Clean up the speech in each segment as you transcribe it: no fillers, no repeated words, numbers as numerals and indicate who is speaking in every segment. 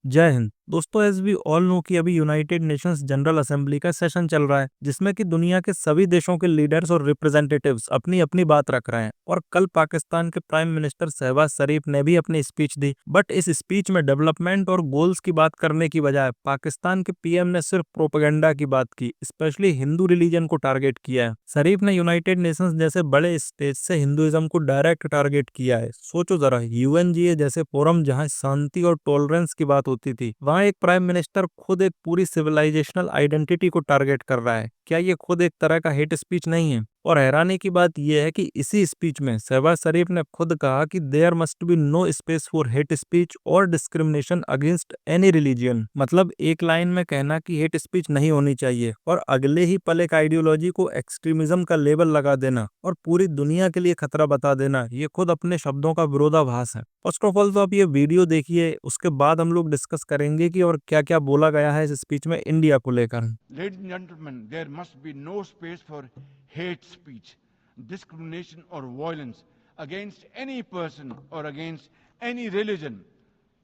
Speaker 1: जय हिंद दोस्तों। As we all know कि अभी यूनाइटेड नेशंस जनरल असेंबली का सेशन चल रहा है, जिसमें कि दुनिया के सभी देशों के लीडर्स और रिप्रेजेंटेटिव्स अपनी अपनी बात रख रहे हैं। और कल पाकिस्तान के प्राइम मिनिस्टर शहबाज शरीफ ने भी अपनी स्पीच दी, बट इस स्पीच में डेवलपमेंट और गोल्स की बात करने की बजाय पाकिस्तान के पीएम ने सिर्फ प्रोपेगेंडा की बात की, स्पेशली हिंदू रिलीजन को टारगेट किया है। शरीफ ने यूनाइटेड नेशंस जैसे बड़े स्टेज से हिंदुइज्म को डायरेक्ट टारगेट किया है। सोचो जरा, यूएनजीए जैसे फोरम जहां शांति और टॉलरेंस की बात होती थी, वहां एक प्राइम मिनिस्टर खुद एक पूरी सिविलाइजेशनल आइडेंटिटी को टारगेट कर रहा है। क्या ये खुद एक तरह का हेट स्पीच नहीं है? और हैरानी की बात यह है कि इसी स्पीच में शहबाज शरीफ ने खुद कहा कि there must be no space for hate speech और डिस्क्रिमिनेशन अगेंस्ट एनी रिलीजियन। मतलब एक लाइन में कहना कि हेट स्पीच नहीं होनी चाहिए और अगले ही पल एक आइडियोलॉजी को एक्सट्रीमिज्म का लेबल लगा देना और पूरी दुनिया के लिए खतरा बता देना, ये खुद अपने शब्दों का विरोधाभास है। फर्स्ट ऑफ ऑल तो आप ये वीडियो देखिए, उसके बाद हम लोग डिस्कस करेंगे कि और क्या क्या बोला गया है इस स्पीच में इंडिया को लेकर।
Speaker 2: Ladies and gentlemen, there must be no space for hate speech, discrimination, or violence against any person or against any religion.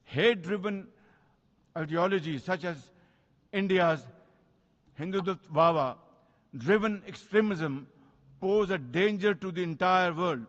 Speaker 2: Hate driven ideologies such as India's Hindutva driven extremism pose a danger to the entire world.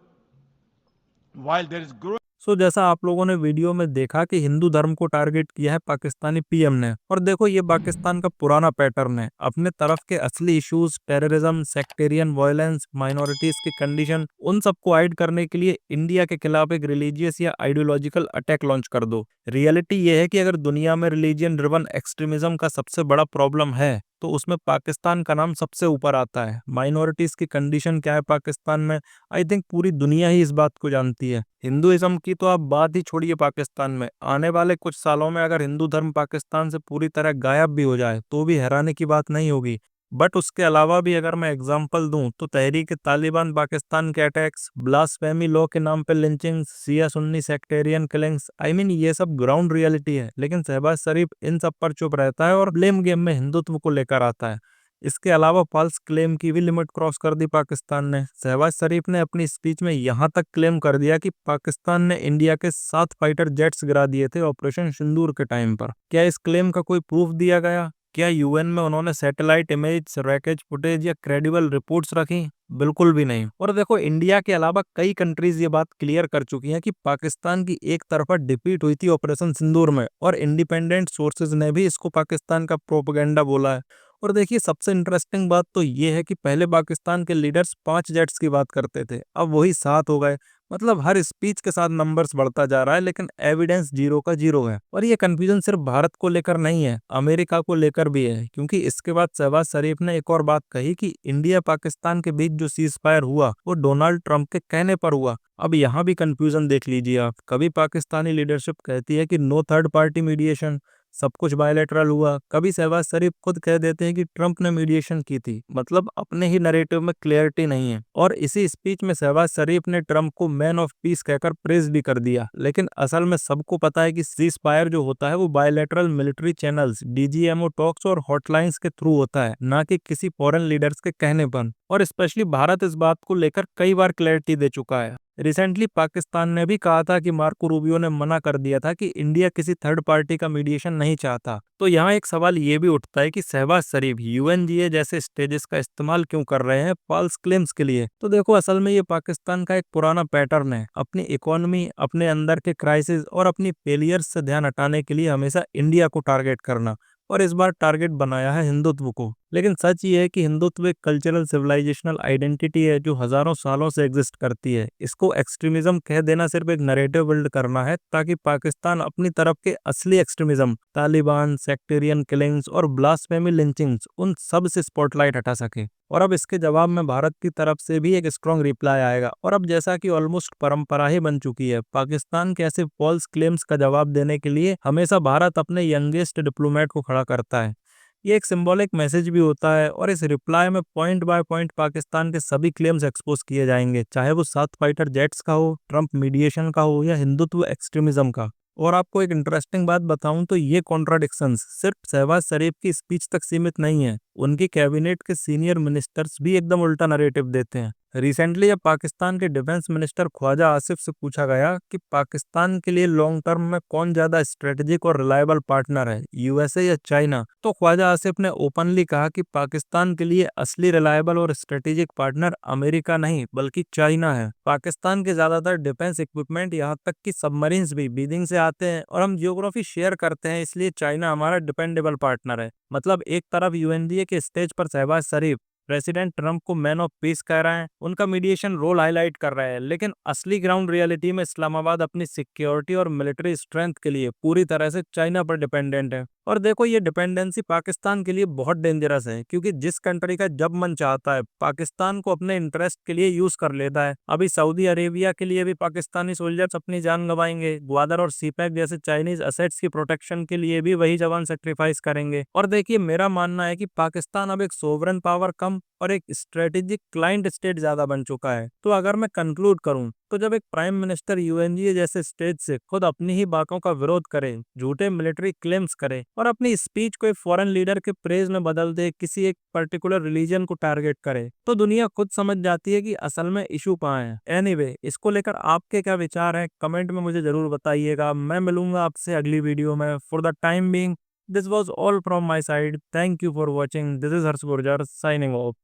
Speaker 2: While there is growing
Speaker 1: जैसा आप लोगों ने video में देखा कि हिंदू धर्म को target किया है पाकिस्तानी पीएम ने। और देखो, ये पाकिस्तान का पुराना पैटर्न है। अपने तरफ के असली issues, terrorism, sectarian violence, minorities की कंडीशन, उन सबको हाइड करने के लिए इंडिया के खिलाफ एक रिलीजियस या आइडियोलॉजिकल अटैक लॉन्च कर दो। रियलिटी ये है कि अगर दुनिया में रिलीजियन ड्रिवन एक्सट्रीमिज्म का सबसे बड़ा प्रॉब्लम है तो उसमें पाकिस्तान का नाम सबसे ऊपर आता है। माइनॉरिटीज की कंडीशन क्या है पाकिस्तान में, आई थिंक पूरी दुनिया ही इस बात को जानती है। हिंदुइज्म की तो आप बात ही छोड़िए, पाकिस्तान में आने वाले कुछ सालों में अगर हिंदू धर्म पाकिस्तान से पूरी तरह गायब भी हो जाए तो भी हैरानी की बात नहीं होगी। बट उसके अलावा भी अगर मैं एग्जांपल दूं तो तहरीक तालिबान पाकिस्तान के अटैक्स, ब्लास्फेमी लॉ के नाम पे लिंचिंग, शिया सुन्नी सेक्टेरियन किलिंग्स, आई मीन ये सब ग्राउंड रियलिटी है। लेकिन शहबाज शरीफ इन सब पर चुप रहता है और ब्लेम गेम में हिंदुत्व को लेकर आता है। इसके अलावा फॉल्स क्लेम की भी लिमिट क्रॉस कर दी पाकिस्तान ने। शहबाज शरीफ ने अपनी स्पीच में यहां तक क्लेम कर दिया कि पाकिस्तान ने इंडिया के 7 फाइटर जेट्स गिरा दिए थे ऑपरेशन सिंदूर के टाइम पर। क्या इस क्लेम का कोई प्रूफ दिया गया? क्या यूएन में उन्होंने सैटेलाइट इमेज, रैकेज फुटेज या क्रेडिबल रिपोर्ट्स रखी? बिल्कुल भी नहीं। और देखो, इंडिया के अलावा कई कंट्रीज ये बात क्लियर कर चुकी हैं कि पाकिस्तान की एक तरफा डिफीट हुई थी ऑपरेशन सिंदूर में, और इंडिपेंडेंट सोर्सेज ने भी इसको पाकिस्तान का प्रोपेगेंडा बोला है। और देखिए, सबसे इंटरेस्टिंग बात तो ये है कि पहले पाकिस्तान के लीडर्स 5 जेट्स की बात करते थे, अब वही 7 हो गए। मतलब हर स्पीच के साथ नंबर्स बढ़ता जा रहा है, लेकिन एविडेंस जीरो का जीरो है। और ये कंफ्यूजन सिर्फ भारत को लेकर नहीं है, अमेरिका को लेकर भी है। क्योंकि इसके बाद शहबाज शरीफ ने एक और बात कही कि इंडिया पाकिस्तान के बीच जो सीज फायर हुआ वो डोनाल्ड ट्रंप के कहने पर हुआ। अब यहाँ भी कंफ्यूजन देख लीजिए आप। कभी पाकिस्तानी लीडरशिप कहती है कि नो थर्ड पार्टी मीडिएशन, सब कुछ बायलैटरल हुआ। कभी शहबाज शरीफ खुद कह देते हैं कि ट्रंप ने मीडिएशन की थी। मतलब अपने ही नैरेटिव में क्लियरिटी नहीं है। और इसी स्पीच में शहबाज शरीफ ने ट्रंप को मैन ऑफ पीस कहकर प्रेज भी कर दिया। लेकिन असल में सबको पता है कि सीज फायर जो होता है वो bilateral military channels, DGMO talks और हॉटलाइंस के थ्रू होता है, ना कि किसी फॉरेन लीडर्स के कहने पर। और स्पेशली भारत इस बात को लेकर कई बार क्लैरिटी दे चुका है। रिसेंटली पाकिस्तान ने भी कहा था कि मार्को रूबियो ने मना कर दिया था कि इंडिया किसी थर्ड पार्टी का मीडिएशन नहीं चाहता। तो यहाँ एक सवाल ये भी उठता है कि शहबाज शरीफ यूएनजीए जैसे स्टेजेस का इस्तेमाल क्यों कर रहे हैं फॉल्स क्लेम्स के लिए? तो देखो, असल में ये पाकिस्तान का एक पुराना पैटर्न है। अपनी इकोनॉमी, अपने अंदर के क्राइसिस और अपनी फेलियर्स से ध्यान हटाने के लिए हमेशा इंडिया को टारगेट करना। और इस बार टारगेट बनाया है हिंदुत्व को। लेकिन सच ये है कि हिंदुत्व एक कल्चरल सिविलाइजेशनल आइडेंटिटी है जो हजारों सालों से एग्जिस्ट करती है। इसको एक्सट्रीमिज्म कह देना सिर्फ एक नैरेटिव बिल्ड करना है ताकि पाकिस्तान अपनी तरफ के असली एक्सट्रीमिज्म, तालिबान, सेक्टेरियन किलिंग्स और ब्लास्फेमी लिंचिंग्स, उन सब से स्पॉटलाइट हटा सके। और अब इसके जवाब में भारत की तरफ से भी एक स्ट्रॉन्ग रिप्लाई आएगा। और अब जैसा कि ऑलमोस्ट परंपरा ही बन चुकी है, पाकिस्तान के ऐसे फॉल्स क्लेम्स का जवाब देने के लिए हमेशा भारत अपने यंगेस्ट डिप्लोमेट को खड़ा करता है। ये एक सिंबॉलिक मैसेज भी होता है। और इस रिप्लाई में पॉइंट बाय पॉइंट पाकिस्तान के सभी क्लेम्स एक्सपोज किए जाएंगे, चाहे वो 7 फाइटर जेट्स का हो, ट्रंप मीडिएशन का हो या हिंदुत्व एक्सट्रीमिज्म का। और आपको एक इंटरेस्टिंग बात बताऊं तो ये कॉन्ट्राडिक्शंस सिर्फ शहबाज शरीफ की स्पीच तक सीमित नहीं है। उनकी कैबिनेट के सीनियर मिनिस्टर्स भी एकदम उल्टा नरेटिव देते हैं। रिसेंटली जब पाकिस्तान के डिफेंस मिनिस्टर ख्वाजा आसिफ से पूछा गया कि पाकिस्तान के लिए लॉन्ग टर्म में कौन ज्यादा स्ट्रेटेजिक और रिलायबल पार्टनर है, यूएसए या चाइना, तो ख्वाजा आसिफ ने ओपनली कहा कि पाकिस्तान के लिए असली रिलायबल और स्ट्रेटेजिक पार्टनर अमेरिका नहीं बल्कि चाइना है। पाकिस्तान के ज्यादातर डिफेंस इक्विपमेंट यहाँ तक कि सबमरीन्स भी बीजिंग से आते हैं और हम जियोग्राफी शेयर करते हैं, इसलिए चाइना हमारा डिपेंडेबल पार्टनर है। मतलब एक तरफ यूएनडीए के स्टेज पर शहबाज शरीफ प्रेसिडेंट ट्रंप को मैन ऑफ पीस कह रहे हैं, उनका मीडिएशन रोल हाईलाइट कर रहे हैं, लेकिन असली ग्राउंड रियलिटी में इस्लामाबाद अपनी सिक्योरिटी और मिलिट्री स्ट्रेंथ के लिए पूरी तरह से चाइना पर डिपेंडेंट है। और देखो ये डिपेंडेंसी पाकिस्तान के लिए बहुत डेंजरस है, क्योंकि जिस कंट्री का जब मन चाहता है पाकिस्तान को अपने इंटरेस्ट के लिए यूज कर लेता है। अभी सऊदी अरेबिया के लिए भी पाकिस्तानी सोल्जर्स अपनी जान गंवाएंगे, ग्वादर और सीपैक जैसे चाइनीज असेट्स की प्रोटेक्शन के लिए भी वही जवान सेक्रीफाइस करेंगे। और देखिए मेरा मानना है कि पाकिस्तान अब एक सोवरन पावर कम और एक स्ट्रेटेजिक क्लाइंट स्टेट ज्यादा बन चुका है। तो अगर मैं कंक्लूड करूं तो जब एक प्राइम मिनिस्टर यूएनजीए जैसे स्टेज से खुद अपनी ही बातों का विरोध करे, झूठे मिलिट्री क्लेम्स करे और अपनी स्पीच को एक फॉरेन लीडर के प्रेज में बदल दे, किसी एक पर्टिकुलर रिलीजन को टारगेट करे, तो दुनिया खुद समझ जाती है कि असल में इशू कहाँ है। एनीवे, इसको लेकर आपके क्या विचार हैं कमेंट में मुझे जरूर बताइएगा। मैं मिलूंगा आपसे अगली वीडियो में। For the time being, this was all from my side. Thank you for watching. This is Harsh Gurjar signing off.